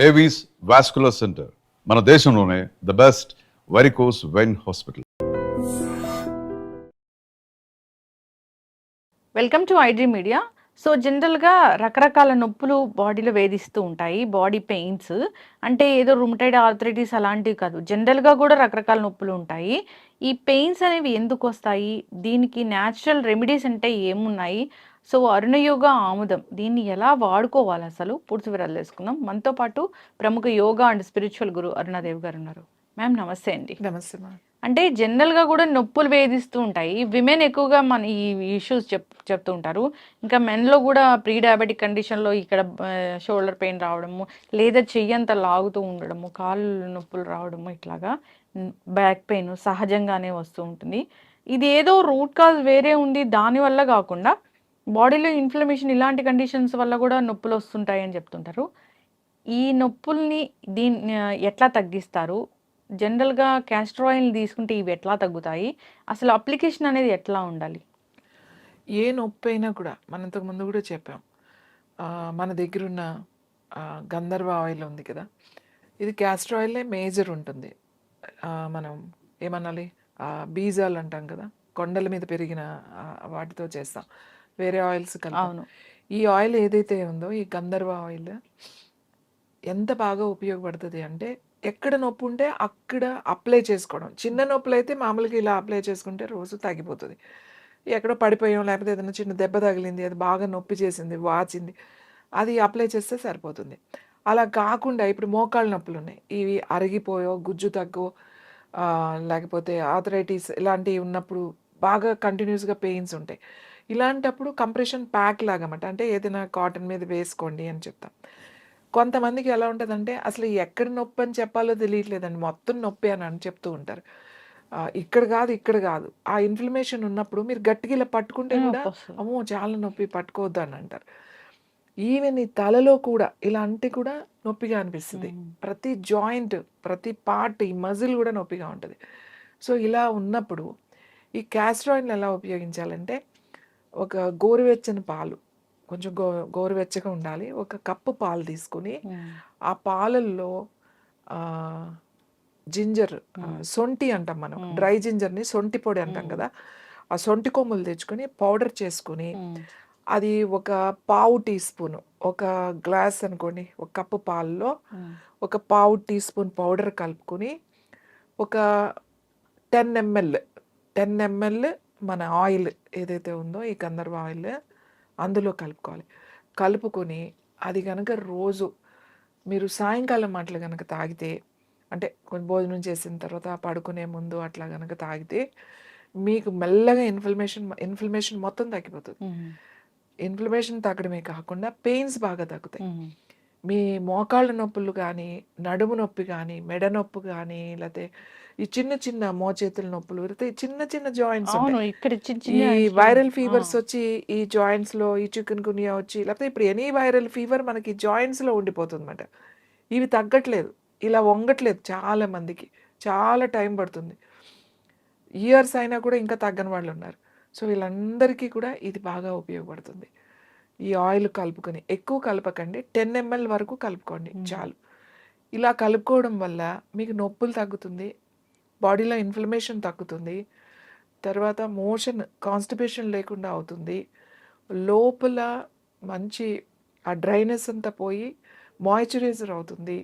Avis vascular centre మన దేశంలోనే the best varicose vein hospital. Welcome to iDream media. So జనరల్గా రకరకాల నొప్పులు బాడీలో వేధిస్తూ ఉంటాయి, బాడీ పెయిన్స్. అంటే ఏదో రుమటైడ్ ఆర్థరైటిస్ అలాంటివి కాదు, జనరల్గా కూడా రకరకాల నొప్పులు ఉంటాయి. ఈ పెయిన్స్ అనేవి ఎందుకు వస్తాయి, దీనికి న్యాచురల్ రెమెడీస్ అంటే ఏమున్నాయి? సో అరుణయోగ ఆముదం దీన్ని ఎలా వాడుకోవాలి, అసలు పూర్తి వివరాలు తెలుసుకుందాం. మనతో పాటు ప్రముఖ యోగా అండ్ స్పిరిచువల్ గురు అరుణాదేవి గారు ఉన్నారు. మ్యామ్ నమస్తే అండి. నమస్తే మా. అంటే జనరల్గా కూడా నొప్పులు వేధిస్తూ ఉంటాయి, విమెన్ ఎక్కువగా మన ఈ ఇష్యూస్ చెప్తూ ఉంటారు. ఇంకా మెన్లో కూడా ప్రీ డయాబెటిక్ కండిషన్లో ఇక్కడ షోల్డర్ పెయిన్ రావడము, లేదా చెయ్యంతా లాగుతూ ఉండడము, కాళ్ళు నొప్పులు రావడము, ఇట్లాగా బ్యాక్ పెయిన్ సహజంగానే వస్తూ ఉంటుంది. ఇది ఏదో రూట్ కాజ్ వేరే ఉంది, దానివల్ల కాకుండా బాడీలో ఇన్ఫ్లమేషన్ ఇలాంటి కండిషన్స్ వల్ల కూడా నొప్పులు వస్తుంటాయి అని చెప్తుంటారు. ఈ నొప్పుల్ని దీన్ని ఎట్లా తగ్గిస్తారు? జనరల్‌గా క్యాస్టర్ ఆయిల్‌ని తీసుకుంటే ఇవి ఎట్లా తగ్గుతాయి? అసలు అప్లికేషన్ అనేది ఎట్లా ఉండాలి? ఏ నొప్పైనా కూడా మనం ఇంతకు ముందు కూడా చెప్పాం. మన దగ్గరున్న గంధర్వ ఆయిల్ ఉంది కదా, ఇది క్యాస్టర్ ఆయిలే మేజర్ ఉంటుంది. మనం ఏమనాలి, బీజాలు అంటాం కదా, కొండల మీద పెరిగిన వాటితో చేస్తాం, వేరే ఆయిల్స్ కలపం. అవును. ఈ ఆయిల్ ఏదైతే ఉందో, ఈ గంధర్వ ఆయిల్ ఎంత బాగా ఉపయోగపడుతుంది అంటే, ఎక్కడ నొప్పి ఉంటే అక్కడ అప్లై చేసుకోవడం. చిన్న నొప్పులు అయితే మామూలుగా ఇలా అప్లై చేసుకుంటే రోజు తగ్గిపోతుంది. ఎక్కడో పడిపోయాం, లేకపోతే ఏదైనా చిన్న దెబ్బ తగిలింది, అది బాగా నొప్పి చేసింది, వాచింది, అది అప్లై చేస్తే సరిపోతుంది. అలా కాకుండా ఇప్పుడు మోకాళ్ళ నొప్పులు ఉన్నాయి, ఇవి అరిగిపోయో, గుజ్జు తగ్గో, లేకపోతే ఆర్థరైటిస్ ఇలాంటివి ఉన్నప్పుడు బాగా కంటిన్యూస్గా పెయిన్స్ ఉంటాయి. ఇలాంటప్పుడు కంప్రెషన్ ప్యాక్ లాగమాట, అంటే ఏదైనా కాటన్ మీద వేసుకోండి అని చెప్తాం. కొంతమందికి ఎలా ఉంటుందంటే అసలు ఎక్కడ నొప్పి అని చెప్పాలో తెలియట్లేదండి, మొత్తం నొప్పి అని చెప్తూ ఉంటారు. ఇక్కడ కాదు, ఇక్కడ కాదు, ఆ ఇన్ఫ్లమేషన్ ఉన్నప్పుడు మీరు గట్టిగా ఇలా పట్టుకుంటే కూడా నొప్పొస్తది. అమ్మో చాలా నొప్పి, పట్టుకోవద్దు అని అంటారు. ఈవెన్ ఈ తలలో కూడా ఇలా అంటే కూడా నొప్పిగా అనిపిస్తుంది. ప్రతి జాయింట్, ప్రతి పార్ట్, ఈ మజిల్ కూడా నొప్పిగా ఉంటుంది. సో ఇలా ఉన్నప్పుడు ఈ క్యాస్టర్ ఆయిల్ని ఎలా ఉపయోగించాలంటే, ఒక గోరువెచ్చని పాలు, కొంచెం గోరువెచ్చగా ఉండాలి, ఒక కప్పు పాలు తీసుకుని ఆ పాలల్లో జింజర్, సొంటి అంటాం మనం, డ్రై జింజర్ని సొంటి పొడి అంటాం కదా, ఆ సొంటి కొమ్ములు తెచ్చుకొని పౌడర్ చేసుకుని, అది ఒక పావు టీ స్పూన్, ఒక గ్లాస్ అనుకోండి, ఒక కప్పు పాలలో ఒక పావు టీ స్పూన్ పౌడర్ కలుపుకొని, ఒక 10 ml మన ఆయిల్ ఏదైతే ఉందో ఈ గంధర్వ ఆయిల్ అందులో కలుపుకోవాలి. కలుపుకొని అది కనుక రోజు మీరు సాయంకాలం అట్లా కనుక తాగితే, అంటే కొంచెం భోజనం చేసిన తర్వాత పడుకునే ముందు అట్లా కనుక తాగితే, మీకు మెల్లగా ఇన్ఫ్లమేషన్ మొత్తం తగ్గిపోతుంది. ఇన్ఫ్లమేషన్ తగ్గడమే కాకుండా పెయిన్స్ బాగా తగ్గుతాయి. మీ మోకాళ్ళ నొప్పులు కానీ, నడుము నొప్పి కానీ, మెడ నొప్పి కానీ, లేకపోతే ఈ చిన్న చిన్న మోచేతుల నొప్పులు, లేకపోతే చిన్న చిన్న జాయింట్స్ అవును, ఉంటాయి, ఇక్కడ ఈ వైరల్ ఫీవర్స్ వచ్చి ఈ జాయింట్స్లో, ఈ చికెన్ గునియా వచ్చి, లేకపోతే ఇప్పుడు ఎనీ వైరల్ ఫీవర్ మనకి జాయింట్స్లో ఉండిపోతుంది అన్నమాట. ఇవి తగ్గట్లేదు, ఇలా వంగట్లేదు, చాలా మందికి చాలా టైం పడుతుంది, ఇయర్స్ అయినా కూడా ఇంకా తగ్గని వాళ్ళు ఉన్నారు. సో వీళ్ళందరికీ కూడా ఇది బాగా ఉపయోగపడుతుంది. ఈ ఆయిల్ కలుపుకొని, ఎక్కువ కలపకండి, 10 ml వరకు కలుపుకోండి చాలు. ఇలా కలుపుకోవడం వల్ల మీకు నొప్పులు తగ్గుతుంది, బాడీలో ఇన్ఫ్లమేషన్ తగ్గుతుంది, తర్వాత మోషన్ కాన్స్టిపేషన్ లేకుండా అవుతుంది, లోపల మంచి ఆ డ్రైనెస్ అంతా పోయి మాయిశ్చరైజర్ అవుతుంది,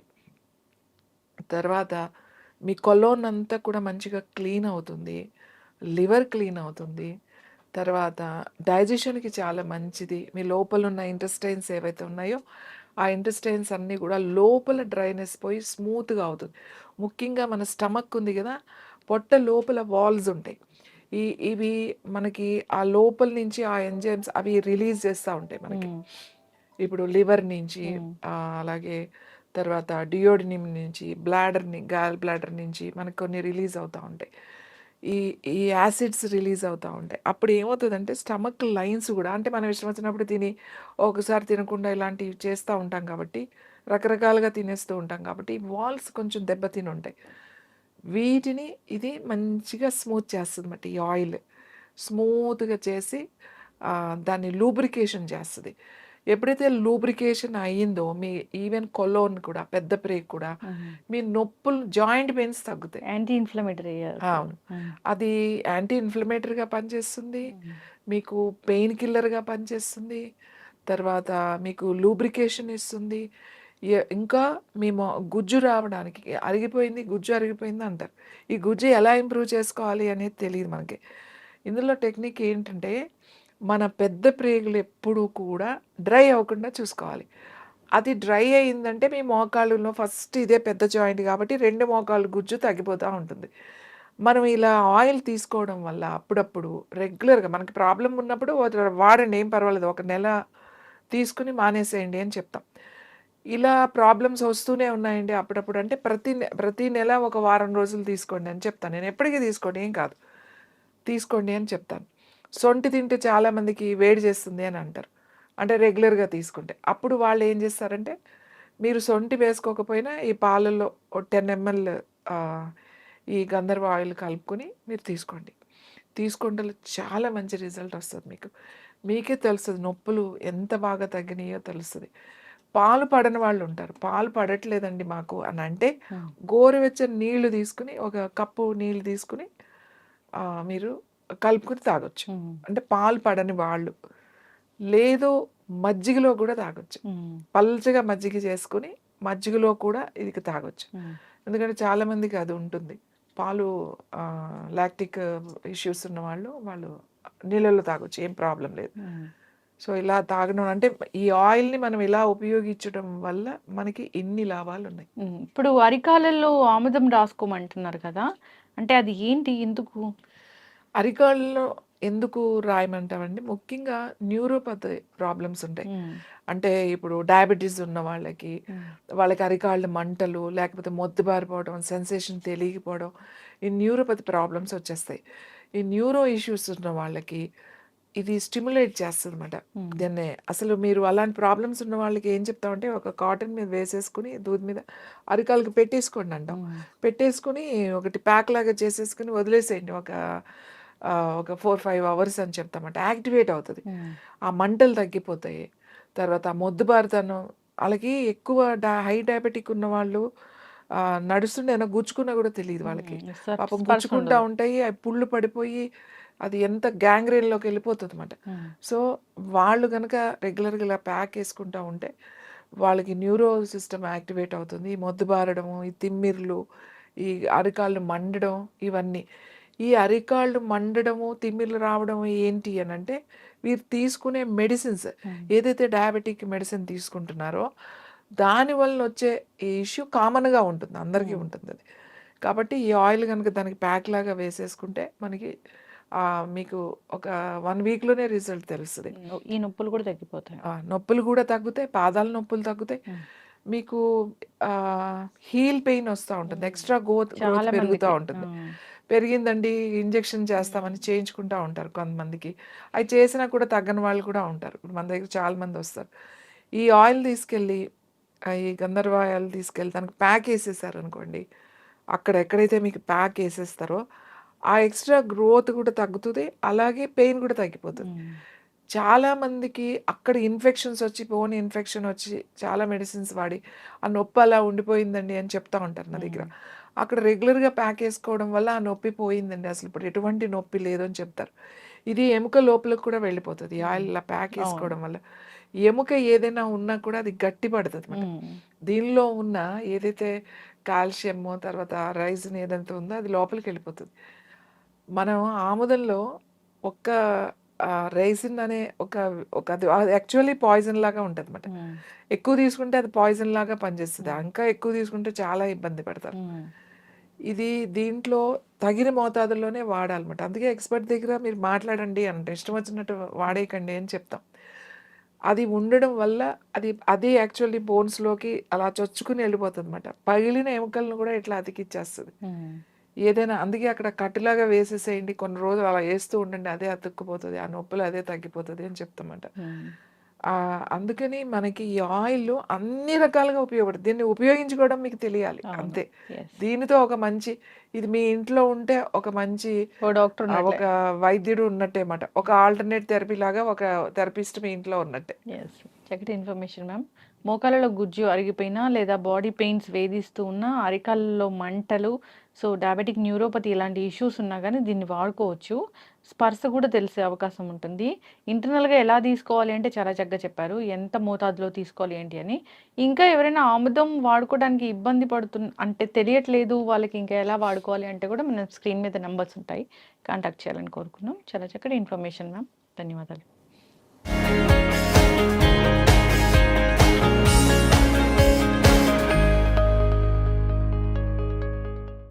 తర్వాత మీ కొలోన్ అంతా కూడా మంచిగా క్లీన్ అవుతుంది, లివర్ క్లీన్ అవుతుంది, తర్వాత డైజెషన్కి చాలా మంచిది. మీ లోపల ఉన్న ఇంటెస్టైన్స్ ఏవైతే ఉన్నాయో ఆ ఇంటెస్టైన్స్ అన్నీ కూడా లోపల డ్రైనెస్ పోయి స్మూత్గా అవుతుంది. ముఖ్యంగా మన స్టమక్ ఉంది కదా, పొట్ట లోపల వాల్స్ ఉంటాయి, ఇవి మనకి ఆ లోపల నుంచి ఆ ఎంజైమ్స్ అవి రిలీజ్ చేస్తూ ఉంటాయి మనకి. ఇప్పుడు లివర్ నుంచి, అలాగే తర్వాత డియోడినిమ్ నుంచి, గాల్ బ్లాడర్ నుంచి మనకు కొన్ని రిలీజ్ అవుతూ ఉంటాయి, ఈ ఈ యాసిడ్స్ రిలీజ్ అవుతూ ఉంటాయి. అప్పుడు ఏమవుతుందంటే స్టమక్ లైన్స్ కూడా, అంటే మనం ఇష్టం వచ్చినప్పుడు తిని ఒకసారి తినకుండా ఇలాంటివి చేస్తూ ఉంటాం కాబట్టి, రకరకాలుగా తినేస్తూ ఉంటాం కాబట్టి వాల్స్ కొంచెం దెబ్బతిని ఉంటాయి. వీటిని ఇది మంచిగా స్మూత్ చేస్తుంది అన్నమాట. ఈ ఆయిల్ స్మూత్గా చేసి దాన్ని లూబ్రికేషన్ చేస్తుంది. ఎప్పుడైతే లూబ్రికేషన్ అయ్యిందో మీ ఈవెన్ కొలోన్ కూడా పెద్ద ప్రేగ్ కూడా మీ నొప్పులు జాయింట్ పెయిన్స్ తగ్గుతాయి. Anti inflammatory. అవును. అది యాంటీ ఇన్ఫ్లమేటరీగా పనిచేస్తుంది, మీకు పెయిన్ కిల్లర్గా పనిచేస్తుంది, తర్వాత మీకు లూబ్రికేషన్ ఇస్తుంది. ఇంకా మేము గుజ్జు రావడానికి అరిగిపోయింది, గుజ్జు అరిగిపోయింది అంటారు. ఈ గుజ్జు ఎలా ఇంప్రూవ్ చేసుకోవాలి అనేది తెలియదు మనకి. ఇందులో టెక్నిక్ ఏంటంటే మన పెద్ద ప్రేగులు ఎప్పుడూ కూడా డ్రై అవ్వకుండా చూసుకోవాలి. అది డ్రై అయిందంటే మీ మోకాళ్ళలో ఫస్ట్ ఇదే పెద్ద జాయింట్ కాబట్టి 2 మోకాళ్ళు గుజ్జు తగ్గిపోతూ ఉంటుంది. మనం ఇలా ఆయిల్ తీసుకోవడం వల్ల అప్పుడప్పుడు రెగ్యులర్గా మనకి ప్రాబ్లం ఉన్నప్పుడు వాడండి, ఏం పర్వాలేదు, 1 నెల తీసుకుని మానేసేయండి అని చెప్తాం. ఇలా ప్రాబ్లమ్స్ వస్తూనే ఉన్నాయండి అప్పుడప్పుడు అంటే ప్రతి నెల ఒక వారం రోజులు తీసుకోండి అని చెప్తాను. నేను ఎప్పటికీ తీసుకోండి, ఏం కాదు, తీసుకోండి అని చెప్తాను. సొంటి తింటే చాలామందికి వేడి చేస్తుంది అని అంటారు, అంటే రెగ్యులర్గా తీసుకుంటే. అప్పుడు వాళ్ళు ఏం చేస్తారంటే మీరు సొంటి వేసుకోకపోయినా ఈ పాలల్లో 10 ml ఈ గంధర్వ ఆయిల్ కలుపుకొని మీరు తీసుకోండి. తీసుకుంటే చాలా మంచి రిజల్ట్ వస్తుంది మీకు. మీకే తెలుస్తుంది నొప్పులు ఎంత బాగా తగ్గినాయో తెలుస్తుంది. పాలు పడని వాళ్ళు ఉంటారు, పాలు పడట్లేదండి మాకు అని అంటే గోరువెచ్చని నీళ్లు తీసుకుని, ఒక కప్పు నీళ్ళు తీసుకుని మీరు కలుపుకొని తాగొచ్చు. అంటే పాలు పడని వాళ్ళు. లేదు మజ్జిగలో కూడా తాగొచ్చు. పల్చగా మజ్జిగ చేసుకుని మజ్జిగలో కూడా ఇది తాగొచ్చు. ఎందుకంటే చాలామందికి అది ఉంటుంది, పాలు లాక్టిక్ ఇష్యూస్ ఉన్న వాళ్ళు నీళ్ళలో తాగొచ్చు, ఏం ప్రాబ్లం లేదు. సో ఇలా తాగడం అంటే ఈ ఆయిల్ని మనం ఇలా ఉపయోగించడం వల్ల మనకి ఇన్ని లాభాలు ఉన్నాయి. ఇప్పుడు అరికాలలో ఆముదం రాసుకోమంటున్నారు కదా, అంటే అది ఏంటి, ఎందుకు? అరికాళ్ళలో ఎందుకు రాయమంటామండి, ముఖ్యంగా న్యూరోపతి ప్రాబ్లమ్స్ ఉంటాయి. అంటే ఇప్పుడు డయాబెటీస్ ఉన్న వాళ్ళకి అరికాళ్ళ మంటలు, లేకపోతే మొద్దుబారిపోవడం, సెన్సేషన్ తెలియకపోవడం, ఈ న్యూరోపతి ప్రాబ్లమ్స్ వచ్చేస్తాయి. ఈ న్యూరో ఇష్యూస్ ఉన్న వాళ్ళకి ఇది స్టిమ్యులేట్ చేస్తుంది అనమాట. దాన్ని అసలు మీరు అలాంటి ప్రాబ్లమ్స్ ఉన్న వాళ్ళకి ఏం చెప్తామంటే ఒక కాటన్ మీద వేసేసుకుని దూది మీద అరికాళ్ళకి పెట్టేసుకోండి అంటాం. పెట్టేసుకుని ఒకటి ప్యాక్ లాగా చేసేసుకుని వదిలేసేయండి ఒక 4-5 అవర్స్ అని చెప్తామంట. యాక్టివేట్ అవుతుంది, ఆ మంటలు తగ్గిపోతాయి. తర్వాత మొద్దుబారితనం, వాళ్ళకి ఎక్కువ హై డయాబెటిక్ ఉన్న వాళ్ళు నడుస్తుండే గుచ్చుకున్నా కూడా తెలియదు వాళ్ళకి, పాపం గుచ్చుకుంటా ఉంటాయి, అవి పుళ్ళు పడిపోయి అది ఎంత గ్యాంగ్రీన్లోకి వెళ్ళిపోతుంది అనమాట. సో వాళ్ళు కనుక రెగ్యులర్గా ఇలా ప్యాక్ వేసుకుంటూ ఉంటే వాళ్ళకి న్యూరో సిస్టమ్ యాక్టివేట్ అవుతుంది. ఈ మొద్దుబారడము, ఈ తిమ్మిర్లు, ఈ అరికాళ్ళు మండడం, ఇవన్నీ. ఈ అరికాళ్ళు మండడము, తిమ్మిర్లు రావడం ఏంటి అని అంటే వీరు తీసుకునే మెడిసిన్స్, ఏదైతే డయాబెటిక్ మెడిసిన్ తీసుకుంటున్నారో దానివల్ల వచ్చే ఈ ఇష్యూ కామన్గా ఉంటుంది, అందరికీ ఉంటుంది అది. కాబట్టి ఈ ఆయిల్ కనుక దానికి ప్యాక్ లాగా వేసేసుకుంటే మనకి మీకు ఒక 1 వీక్లోనే రిజల్ట్ తెలుస్తుంది. ఈ నొప్పులు కూడా తగ్గిపోతాయి. నొప్పులు కూడా తగ్గుతాయి, పాదాల నొప్పులు తగ్గుతాయి, మీకు హీల్ పెయిన్ వస్తూ ఉంటుంది, ఎక్స్ట్రా గ్రోత్ పెరుగుతూ ఉంటుంది. పెరిగిందండి ఇంజెక్షన్ చేస్తామని చేయించుకుంటూ ఉంటారు కొంతమందికి. అవి చేసినా కూడా తగ్గని వాళ్ళు కూడా ఉంటారు. ఇప్పుడు మన దగ్గర చాలామంది వస్తారు. ఈ ఆయిల్ తీసుకెళ్ళి, ఈ గంధర్వ ఆయిల్ తీసుకెళ్ళి దానికి ప్యాక్ వేసేసారు అనుకోండి, అక్కడ ఎక్కడైతే మీకు ప్యాక్ వేసేస్తారో ఆ ఎక్స్ట్రా గ్రోత్ కూడా తగ్గుతుంది, అలాగే పెయిన్ కూడా తగ్గిపోతుంది. చాలామందికి అక్కడ ఇన్ఫెక్షన్స్ వచ్చి, బోన్ ఇన్ఫెక్షన్ వచ్చి చాలా మెడిసిన్స్ వాడి ఆ నొప్పి అలా ఉండిపోయిందండి అని చెప్తా ఉంటారు నా దగ్గర. అక్కడ రెగ్యులర్గా ప్యాక్ వేసుకోవడం వల్ల ఆ నొప్పి పోయిందండి, అసలు ఇప్పుడు ఎటువంటి నొప్పి లేదు అని చెప్తారు. ఇది ఎముక లోపలికి కూడా వెళ్ళిపోతుంది ఈ ఆయిల్ ఇలా ప్యాక్ వేసుకోవడం వల్ల. ఎముక ఏదైనా ఉన్నా కూడా అది గట్టి పడుతుంది అన్నమాట. దీనిలో ఉన్న ఏదైతే కాల్షియము, తర్వాత రైజిన్ ఏదైతే ఉందో అది లోపలికి వెళ్ళిపోతుంది. మనం ఆముదంలో ఒక్క రైజిన్ అనే అది యాక్చువల్లీ పాయిజన్ లాగా ఉంటుంది అన్నమాట. ఎక్కువ తీసుకుంటే అది పాయిజన్ లాగా పనిచేస్తుంది, ఇంకా ఎక్కువ తీసుకుంటే చాలా ఇబ్బంది పడతారు. ఇది దీంట్లో తగిన మోతాదుల్లోనే వాడాలన్నమాట. అందుకే ఎక్స్పర్ట్ దగ్గర మీరు మాట్లాడండి అంటే ఇష్టం వచ్చినట్టు వాడేయకండి అని చెప్తాం. అది ఉండడం వల్ల అది యాక్చువల్లీ బోన్స్లోకి అలా చొచ్చుకుని వెళ్ళిపోతుంది అనమాట. పగిలిన ఎముకలను కూడా ఇట్లా అతికిచ్చేస్తుంది ఏదైనా. అందుకే అక్కడ కట్టులాగా వేసేసేయండి, కొన్ని రోజులు అలా వేస్తూ ఉండండి, అదే అతుక్కుపోతుంది, ఆ నొప్పులు అదే తగ్గిపోతుంది అని చెప్తామంట. అందుకని మనకి ఈ ఆయిల్ అన్ని రకాలుగా ఉపయోగపడుతుంది. దీన్ని ఉపయోగించుకోవడం మీకు తెలియాలి అంతే. దీనితో ఒక మంచి, ఇది మీ ఇంట్లో ఉంటే ఒక మంచి డాక్టర్, ఒక వైద్యుడు ఉన్నట్టే అన్నమాట. ఒక ఆల్టర్నేట్ థెరపీ లాగా ఒక థెరపిస్ట్ మీ ఇంట్లో ఉన్నట్టే. చక్కటి ఇన్ఫర్మేషన్ మ్యామ్. మోకాళ్ళలో గుజ్జు అరిగిపోయినా లేదా బాడీ పెయిన్స్ వేధిస్తూ ఉన్నా, అరికాళ్ళలో మంటలు, సో డయాబెటిక్ న్యూరోపతి ఇలాంటి ఇష్యూస్ ఉన్నా కానీ దీన్ని వాడుకోవచ్చు. స్పర్శ కూడా తెలిసే అవకాశం ఉంటుంది. ఇంటర్నల్‌గా ఎలా తీసుకోవాలి అంటే చాలా చక్కగా చెప్పారు. ఎంత మోతాదులో తీసుకోవాలి ఏంటి అని. ఇంకా ఎవరైనా ఆముదం వాడుకోవడానికి ఇబ్బంది అంటే తెలియట్లేదు వాళ్ళకి ఇంకా ఎలా వాడుకోవాలి అంటే కూడా మన స్క్రీన్ మీద నంబర్స్ ఉంటాయి. కాంటాక్ట్ చేయాలని కోరుకున్నాం. చాలా చక్కటి ఇన్ఫర్మేషన్ మ్యామ్. ధన్యవాదాలు.